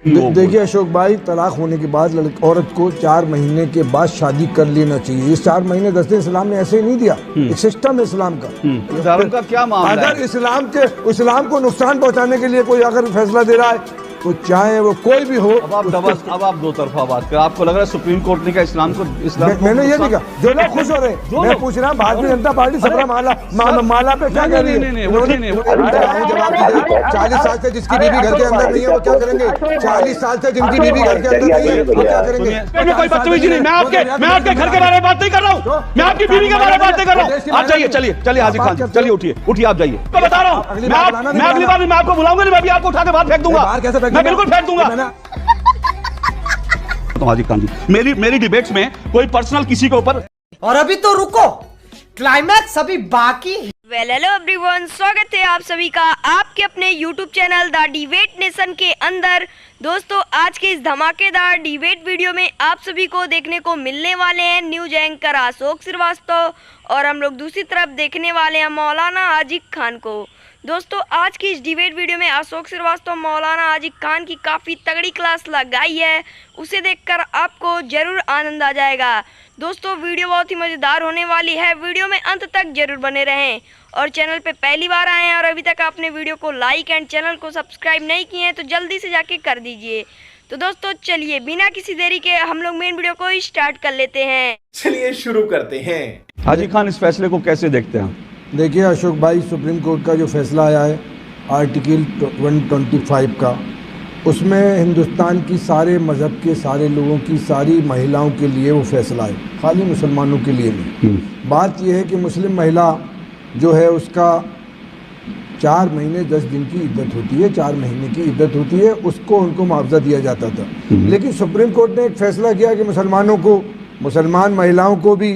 देखिए अशोक भाई, तलाक होने के बाद औरत को 4 महीने के बाद शादी कर लेना चाहिए। ये 4 महीने 10 दिन इस्लाम ने ऐसे ही नहीं दिया, एक सिस्टम है इस्लाम का। धर्म का क्या मामला अगर इस्लाम को नुकसान पहुंचाने के लिए कोई अगर फैसला दे रहा है तो चाहे वो कोई भी हो। अब आप दो तरफा बात कर, आपको लग रहा है सुप्रीम कोर्ट ने कहा इस्लाम को मैंने ये नहीं कहा, जो लोग खुश हो रहे हैं। मैं पूछ रहा हूँ भारतीय जनता पार्टी सबरा माला पे क्या कर रही है? 40 साल से जिसकी बीवी घर के अंदर नहीं है वो क्या करेंगे? 40 साल से जिनकी बीवी घर के अंदर नहीं है वो क्या करेंगे? कोई बदतमीजी नहीं, मैं आपके घर के बारे में बात नहीं कर रहा हूँ, मैं आपकी बीवी के बारे में बात नहीं कर रहा हूँ। आप जाइए, चलिए हाजी खान, चलिए उठिए आप जाइए। मैं बता रहा हूँ, मैं अगली बार मैं आपको बुलाऊंगा नहीं, मैं भी आपको उठा के बाहर फेंक दूंगा, मैं बिल्कुल फेंक दूंगा। हाजी खान जी, मेरी डिबेट्स में कोई पर्सनल किसी के ऊपर। और अभी तो रुको, क्लाइमैक्स अभी बाकी। वेल हेलो एवरीवन, स्वागत है आप सभी का आपके अपने YouTube channel the debate nation के अंदर। दोस्तों, आज के इस धमाकेदार डिबेट वीडियो में आप सभी को देखने को मिलने वाले हैं न्यूज एंकर अशोक श्रीवास्तव, और हम लोग दूसरी तरफ देखने वाले हैं मौलाना आजिक खान को। दोस्तों, आज की इस डिबेट वीडियो में अशोक श्रीवास्तव मौलाना आजिक खान की काफ़ी तगड़ी क्लास लगाई है, उसे देखकर आपको ज़रूर आनंद आ जाएगा। दोस्तों, वीडियो बहुत ही मज़ेदार होने वाली है, वीडियो में अंत तक जरूर बने रहें। और चैनल पे पहली बार आए हैं और अभी तक आपने वीडियो को लाइक एंड चैनल को सब्सक्राइब नहीं किए हैं तो जल्दी से जाके कर दीजिए। तो दोस्तों चलिए बिना किसी देरी के हम लोग मेन वीडियो को स्टार्ट कर लेते हैं। चलिए शुरू करते हैं। हाजी खान, इस फैसले को कैसे देखते हैं? देखिए अशोक भाई, सुप्रीम कोर्ट का जो फैसला आया है आर्टिकल 125 का, उसमें हिंदुस्तान की सारे मज़हब के सारे लोगों की, सारी महिलाओं के लिए वो फैसला है, खाली मुसलमानों के लिए नहीं। बात यह है कि मुस्लिम महिला जो है उसका 4 महीने 10 दिन की इद्दत होती है, 4 महीने की इद्दत होती है, उसको उनको मुआवजा दिया जाता था। लेकिन सुप्रीम कोर्ट ने एक फैसला किया कि मुसलमान महिलाओं को भी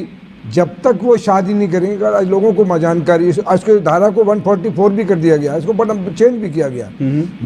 जब तक वो शादी नहीं करेंगे, आज लोगों को जानकारी है, आज के धारा को 144 भी कर दिया गया, इसको बड़ा चेंज भी किया गया।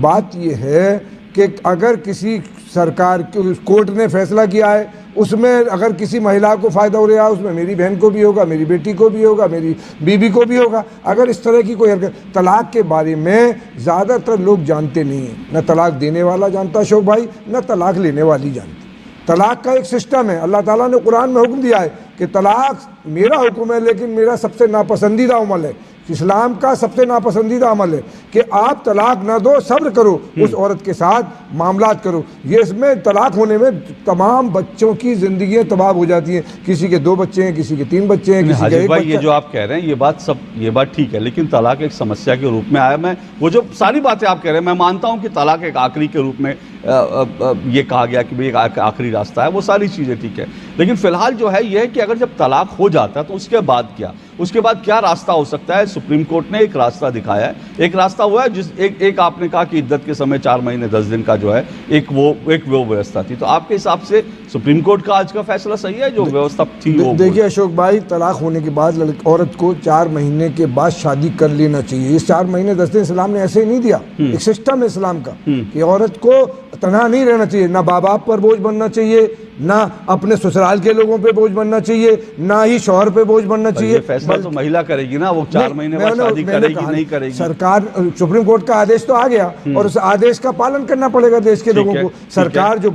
बात ये है कि अगर किसी सरकार के कोर्ट ने फैसला किया है, उसमें अगर किसी महिला को फ़ायदा हो रहा है, उसमें मेरी बहन को भी होगा, मेरी बेटी को भी होगा, मेरी बीवी को भी होगा। अगर इस तरह की कोई हरकत, तलाक के बारे में ज़्यादातर लोग जानते नहीं हैं, न तलाक देने वाला जानता अशोक भाई, न तलाक लेने वाली जानती। तलाक का एक सिस्टम है, अल्लाह ताला ने कुरान में हुक्म दिया है कि तलाक मेरा हुक्म है, लेकिन मेरा सबसे नापसंदीदा अमल है, इस्लाम का सबसे नापसंदीदा अमल है कि आप तलाक ना दो, सब्र करो, उस औरत के साथ मामलात करो। ये इसमें तलाक होने में तमाम बच्चों की ज़िंदगियाँ तबाह हो जाती हैं, किसी के 2 बच्चे हैं, किसी के 3 बच्चे हैं, किसी के 1 बच्चा। ये जो आप कह रहे हैं ये बात ठीक है, लेकिन तलाक एक समस्या के रूप में आया। मैं वो जो सारी बातें आप कह रहे हैं, मैं मानता हूँ कि तलाक एक आखिरी के रूप में ये कहा गया कि भाई एक आखिरी रास्ता है, वो सारी चीज़ें ठीक है। लेकिन फिलहाल जो है ये है कि अगर जब तलाक हो जाता है तो उसके बाद क्या रास्ता हो सकता है? सुप्रीम कोर्ट ने एक रास्ता दिखाया है, एक रास्ता हुआ है जिस एक आपने कहा कि इद्दत के समय 4 महीने 10 दिन का जो है एक वो व्यवस्था थी। तो आपके हिसाब से सुप्रीम कोर्ट का आज का फैसला सही है, जो व्यवस्था थी वो? देखिए अशोक भाई, तलाक होने के बाद औरत को 4 महीने के बाद शादी कर लेना चाहिए। ये 4 महीने 10 दिन इस्लाम ने ऐसे ही नहीं दिया, एक सिस्टम है इस्लाम का कि औरत को तनहा नहीं रहना चाहिए, ना बाप पर बोझ बनना चाहिए, ना अपने ससुराल के लोगों पे बोझ बनना चाहिए, ना ही शौहर पे बोझ बनना चाहिए। फैसला तो महिला करेगी ना, वो 4 महीने बाद शादी करेगी नहीं करेगी। सरकार, सुप्रीम कोर्ट का आदेश तो आ गया और उस आदेश का पालन करना पड़ेगा देश के लोगों को। सरकार जो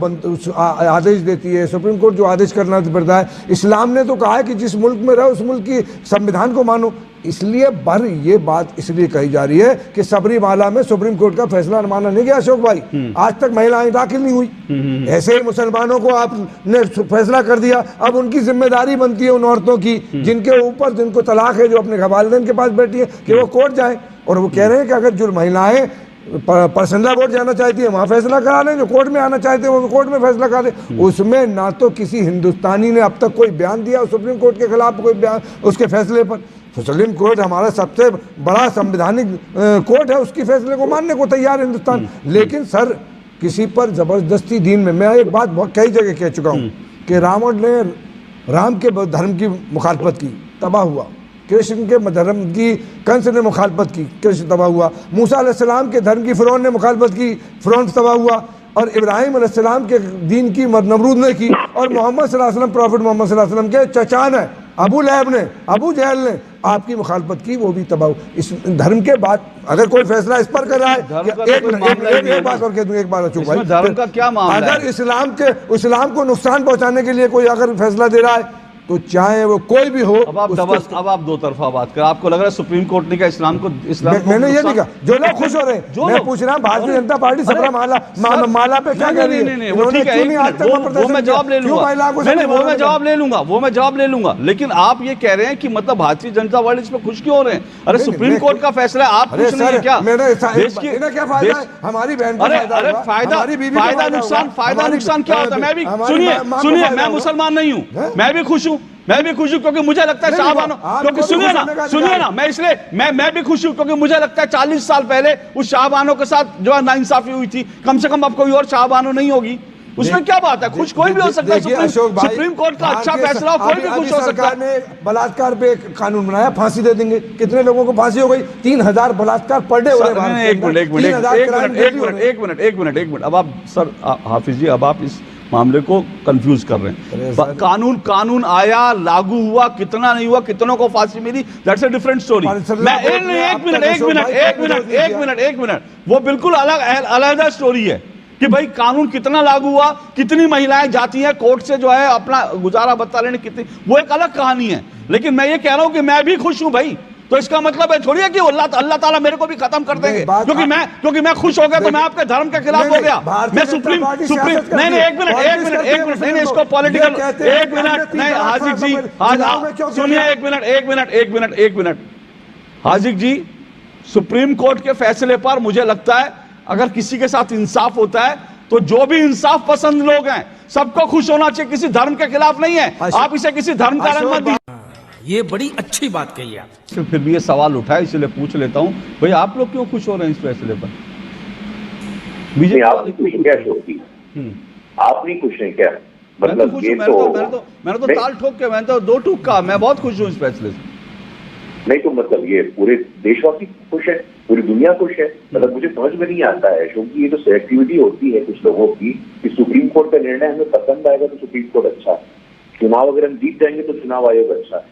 आदेश देती है, सुप्रीम कोर्ट जो आदेश करना पड़ता है। इस्लाम ने तो कहा है कि जिस मुल्क में रहो उस मुल्क की संविधान को मानो, इसलिए ये बात इसलिए कही जा रही है कि सबरीमाला में सुप्रीम कोर्ट का फैसला माना नहीं गया अशोक भाई, आज तक महिलाएं दाखिल नहीं हुई। ऐसे ही मुसलमानों को आपने फैसला कर दिया, अब उनकी जिम्मेदारी बनती है उन औरतों की जिनके ऊपर जिनको तलाक है, जो अपने वालिदैन के पास बैठी है, कि वो कोर्ट जाए। और वो कह रहे हैं कि अगर जो महिलाएं पर्सनल कोर्ट जाना चाहती है वहाँ फैसला करा लें, जो कोर्ट में आना चाहते हैं वो कोर्ट में फैसला करा लें। उसमें ना तो किसी हिंदुस्तानी ने अब तक कोई बयान दिया सुप्रीम कोर्ट के खिलाफ, कोई बयान उसके फैसले पर। सुप्रीम कोर्ट हमारा सबसे बड़ा संवैधानिक कोर्ट है, उसकी फैसले को मानने को तैयार है हिंदुस्तान। लेकिन सर, किसी पर ज़बरदस्ती दीन में, मैं एक बात बहुत कई जगह कह चुका हूँ कि रावण ने राम के धर्म की मुखालफत की, तबाह हुआ। कृष्ण के धर्म की कंस ने मुखालफत की, कृष्ण तबाह हुआ। मूसा अलैहिस्सलाम के धर्म की फ़िरौन ने मुखालफत की, फ़िरौन तबाह हुआ। और इब्राहिम अलैहिस्सलाम के दीन की नमरूद ने की। और मोहम्मद सल्लल्लाहु अलैहि वसल्लम, प्रॉफिट मोहम्मद सल्लल्लाहु अलैहि वसल्लम के चचान है अबू जहल ने आपकी मुखालफत की, वो भी तबाह। इस धर्म के बाद अगर कोई फैसला इस पर कर रहा है, एक बात और कह दूं, एक बात चुप भाई, धर्म का क्या मामला अगर इस्लाम को नुकसान पहुंचाने के लिए कोई अगर फैसला दे रहा है तो चाहे वो कोई भी हो। अब आप दो तरफा बात कर, आपको लग रहा है सुप्रीम कोर्ट ने क्या इस्लाम को मैंने ये नहीं कहा, जो लोग खुश हो रहे हैं, मैं पूछ रहा हूँ भारतीय जनता पार्टी सबरा माला पे क्या कर रही है? वो ठीक है, वो मैं जवाब ले लूंगा, वो मैं जवाब ले लूंगा, लेकिन आप ये कह रहे हैं कि मतलब भारतीय जनता पार्टी इसमें खुश क्यों हो रहे हैं? अरे सुप्रीम कोर्ट का फैसला है, आप खुश नहीं है क्या? क्या फायदा है? हमारी बहन को फायदा नुकसान क्या होता है? मैं भी सुनिए, मैं मुसलमान नहीं हूँ, मैं भी खुश हूँ, क्योंकि मुझे लगता है शाहबानो, क्योंकि सुनिए ना, मैं इसलिए मैं भी खुश हूं क्योंकि मुझे लगता है 40 साल पहले उस शाहबानो के साथ जो है नाइंसाफी हुई थी, कम से कम अब कोई और शाहबानो नहीं होगी, उसमें क्या बात है? खुश कोई भी हो सकता है, सुप्रीम कोर्ट का अच्छा फैसला, कोई भी खुश हो सकता है। बलात्कार पे कानून बनाया, फांसी दे देंगे, कितने लोगों को फांसी हो गई? 3000 बलात्कार पर डे हो रहे हैं। एक मिनट, अब आप सर हाफिज जी, अब आप इस मामले को कंफ्यूज कर रहे हैं। कानून आया, लागू हुआ, कितना नहीं हुआ, कितनों को फांसी मिली, दैट्स अ डिफरेंट स्टोरी। एक मिनट, वो बिल्कुल अलग स्टोरी है कि भाई कानून कितना लागू हुआ, कितनी महिलाएं जाती हैं कोर्ट से जो है अपना गुजारा बत्ता लेने, कितनी, वो एक अलग कहानी है। लेकिन मैं ये कह रहा हूं कि मैं भी खुश हूं भाई, तो इसका मतलब है थोड़ी है कि अल्लाह ताला मेरे को भी खत्म कर देंगे क्योंकि मैं खुश हो गया तो मैं आपके धर्म के खिलाफ हो गया। मैं सुप्रीम नहीं, एक मिनट नहीं, इसको पॉलिटिकल, एक मिनट नहीं, हाजिक जी, सुनिए, एक मिनट हाजिक जी, सुप्रीम कोर्ट के फैसले पर मुझे लगता है अगर किसी के साथ इंसाफ होता है तो जो भी इंसाफ पसंद लोग हैं सबको खुश होना चाहिए, किसी धर्म के खिलाफ नहीं है। आप इसे किसी धर्म का रंग मत दीजिए। ये बड़ी अच्छी बात कही आप। फिर भी ये सवाल उठा है, इसलिए पूछ लेता हूं, भाई आप लोग क्यों खुश हो रहे हैं इस फैसले पर? बीजेपी आप नहीं खुश हैं क्या? मतलब मैंने तो ताल ठोक के, मैंने तो 2 टूक कहा, मैं बहुत खुश हूँ इस फैसले से। नहीं तो मतलब ये पूरे देशवासी खुश है, पूरी दुनिया खुश है? मतलब मुझे समझ में नहीं आता है क्योंकि ये जो सिलेक्टिविटी होती है कुछ लोगों की कि सुप्रीम कोर्ट का निर्णय हमें पसंद आएगा तो सुप्रीम कोर्ट अच्छा है, चुनाव अगर हम जीत जाएंगे तो चुनाव आयोग अच्छा है,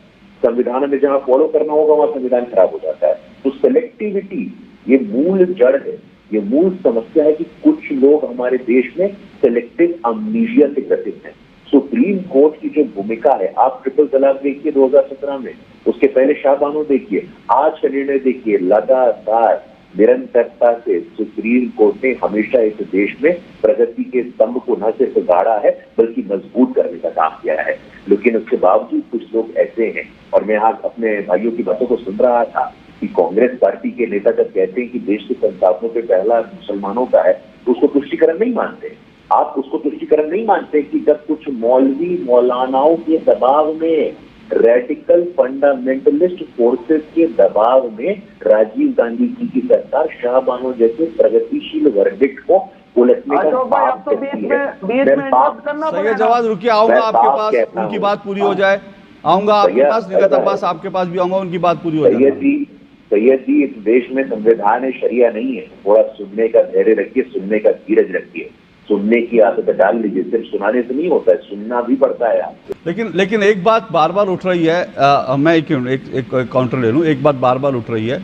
संविधान में जहां फॉलो करना होगा वहां संविधान खराब हो जाता है। तो सिलेक्टिविटी ये मूल जड़ है, ये मूल समस्या है कि कुछ लोग हमारे देश में सिलेक्टिव अम्नीशिया से ग्रसित हैं। सुप्रीम कोर्ट की जो भूमिका है, आप ट्रिपल तलाक देखिए 2017 में, उसके पहले शाहबानो देखिए, आज का निर्णय देखिए, लगातार निरंतरता से सुप्रीम कोर्ट ने हमेशा इस देश में प्रगति के स्तंभ को न सिर्फ गाड़ा है बल्कि मजबूत करने का काम किया है। लेकिन उसके बावजूद कुछ लोग ऐसे हैं, और मैं आज अपने भाइयों की बातों को सुन रहा था कि कांग्रेस पार्टी के नेता जब कहते हैं कि देश के संस्थापकों पे पहला मुसलमानों का है तो उसको तुष्टिकरण नहीं मानते। आप उसको तुष्टिकरण नहीं मानते कि जब कुछ मौलवी मौलानाओं के दबाव में, रेडिकल फंडामेंटलिस्ट फोर्सेस के दबाव में राजीव गांधी जी की सरकार शाहबानो जैसे प्रगतिशील वर्डिक्ट को उलटने का पाप करती है। सही जवाब, रुकिए, आऊंगा आपके पास, उनकी बात पूरी हो जाए, आऊंगा आपके पास, निगत अब्बास आपके पास भी आऊंगा, उनकी बात पूरी हो जाए। सैयद जी, इस देश में संविधान है, शरिया नहीं है, थोड़ा सुनने का धैर्य रखिए, सुनने का धीरज रखिए, सुनने की आदत डाल लीजिए, सिर्फ सुनाने से नहीं होता है, सुनना भी पड़ता है आपको। लेकिन एक बात बार बार उठ रही है, मैं एक काउंटर ले लूं, एक बात बार बार उठ रही है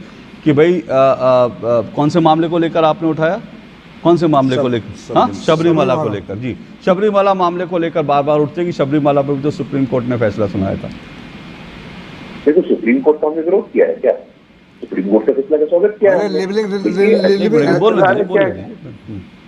कि भाई कौन से मामले को लेकर आपने उठाया, कौन से मामले को लेकर? हाँ, शबरीमाला को लेकर। जी, शबरीमाला मामले को लेकर बार बार उठते कि शबरीमाला पर भी तो सुप्रीम कोर्ट ने फैसला सुनाया था। देखो, सुप्रीम कोर्ट का हमने विरोध किया है क्या? सुप्रीम कोर्ट का फैसला का स्वागत किया है।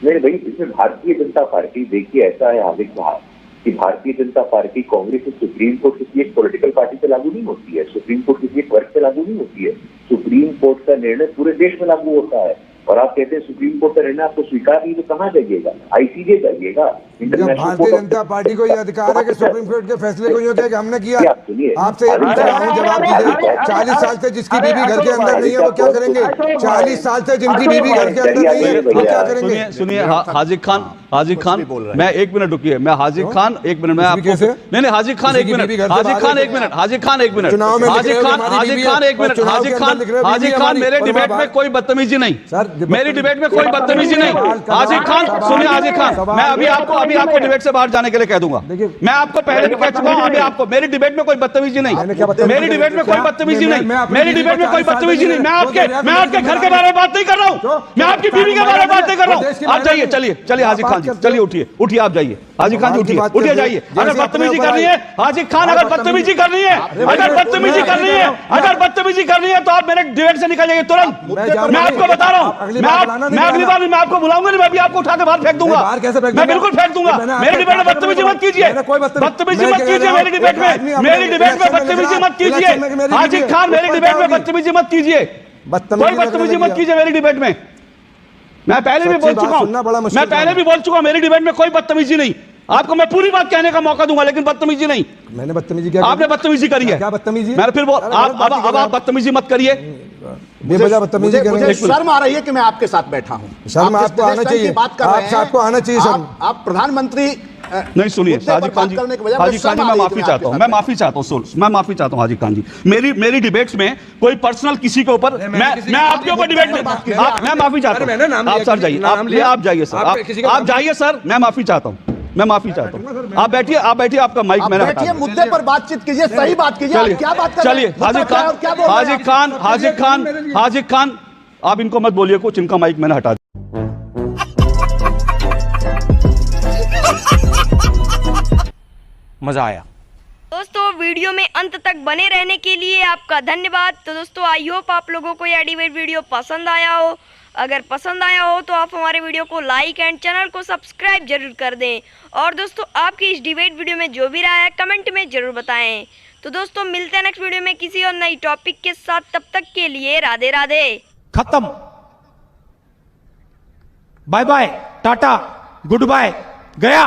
नहीं भाई, इसमें भारतीय जनता पार्टी, देखिए ऐसा है हार्दिक साहब कि भारतीय जनता पार्टी, कांग्रेस से सुप्रीम कोर्ट किसी एक पॉलिटिकल पार्टी से लागू नहीं होती है, सुप्रीम कोर्ट किसी एक वर्ग से लागू नहीं होती है। सुप्रीम कोर्ट का निर्णय पूरे देश में लागू होता है। और आप कहते हैं सुप्रीम कोर्ट का निर्णय आपको स्वीकार नहीं, तो कहाँ जाइएगा? आईसीजे जाइएगा। भारतीय जनता पार्टी को यह अधिकार है कि सुप्रीम कोर्ट के फैसले को यूं कहे कि हमने किया। आपसे ये पूछ रहा हूं, जवाब दीजिए। 40 साल से जिसकी बीवी घर के अंदर नहीं है वो क्या करेंगे? 40 साल से जिनकी बीवी घर के अंदर नहीं है वो क्या करेंगे? सुनिए हाजिक खान, मैं 1 मिनट रुकिए, मैं हाजिक खान 1 मिनट, मैं आपको नहीं Hazik Khan 1 minute, Hazik Khan 1 minute, Hazik Khan 1 minute, Hazik Khan 1 minute, Hazik Khan, मेरे डिबेट में कोई बदतमीजी नहीं, मेरी डिबेट में कोई बदतमीजी नहीं। हाजिक खान सुनिए, हाजिक खान, मैं अभी आपको अभी आपको डिबेट से बाहर जाने के लिए कह दूंगा। मैं आपको पहले भी कह चुका हूं, अभी आपको मेरी डिबेट में कोई बदतमीजी नहीं, मेरी डिबेट में कोई बदतमीजी नहीं, मेरी डिबेट में कोई बदतमीजी नहीं। मैं आपके घर के बारे में बात नहीं कर रहा हूं, मैं आपकी बीवी के बारे में बात नहीं कर रहा हूं। आप जाइए, चलिए हाजिर खान जी, चलिए उठिए आप जाइए, हाजिर खान जी उठिए जाइए। अगर बदतमीजी करनी है हाजिर खान, अगर बदतमीजी करनी है, अगर बदतमीजी करनी है, अगर बदतमीजी करनी है तो आप मेरे डिबेट से निकल जाइए तुरंत। मैं आपको बता रहा हूं, मैं अगली बार मैं आपको बुलाऊंगा नहीं, मैं भी आपको उठा के बाहर फेंक दूंगा, मैं बिल्कुल फेंक दूंगा। मेरी डिबेट में बदतमीजी मत कीजिए, बदतमीजी मत कीजिए मेरी डिबेट में, मेरी डिबेट में बदतमीजी मत कीजिए हाजिर खान, मेरी डिबेट में बदतमीजी मत कीजिए, कोई बदतमीजी मत कीजिए मेरी डिबेट में। मैं पहले भी बोल चुका हूं, मेरी डिबेट में कोई बदतमीजी नहीं। आपको मैं पूरी बात कहने का मौका दूंगा, लेकिन बदतमीजी नहीं। मैंने बदतमीजी क्या? आपने बदतमीजी करी है। क्या बदतमीजी? मैं फिर आप बदतमीजी मत करिए, बेवजह बदतमीजी करने मुझे शर्म आ रही है कि मैं आपके साथ बैठा हूं। शर्म आपको आना चाहिए, आपको आना चाहिए शर्म। आप प्रधानमंत्री नहीं सुनिए हाजी खान जी, हाजी खान जी मैं माफी चाहता हूं, मैं माफी चाहता हूं हाजी खान जी। मेरी डिबेट्स में कोई पर्सनल किसी के ऊपर मैं आपके ऊपर डिबेट में मैं माफी चाहता हूं। आप सर जाइए, आप जाइए सर, आप जाइए सर, मैं माफी चाहता हूं, मैं माफी चाहता हूं। आप बैठिए, आपका माइक मैंने हटा दिया। मुद्दे पर बातचीत कीजिए, सही बात कीजिए। क्या बात कर रहे हैं? चलिए हाजी खान आप इनको मत बोलिए कुछ, इनका माइक मैंने हटा दिया। मजा आया। दोस्तों वीडियो में अंत तक बने रहने के लिए आपका धन्यवाद। तो दोस्तों आई होप आप लोगों को यह डिबेट वीडियो पसंद आया हो। अगर पसंद आया हो तो आप हमारे वीडियो को लाइक एंड चैनल को सब्सक्राइब जरूर कर दें। और दोस्तों आपकी इस डिबेट वीडियो में जो भी राय है कमेंट में जरूर बताएं। तो दोस्तों मिलते हैं नेक्स्ट वीडियो में किसी और नई टॉपिक के साथ, तब तक के लिए राधे राधे। खत्म, bye bye, tata, goodbye, गया।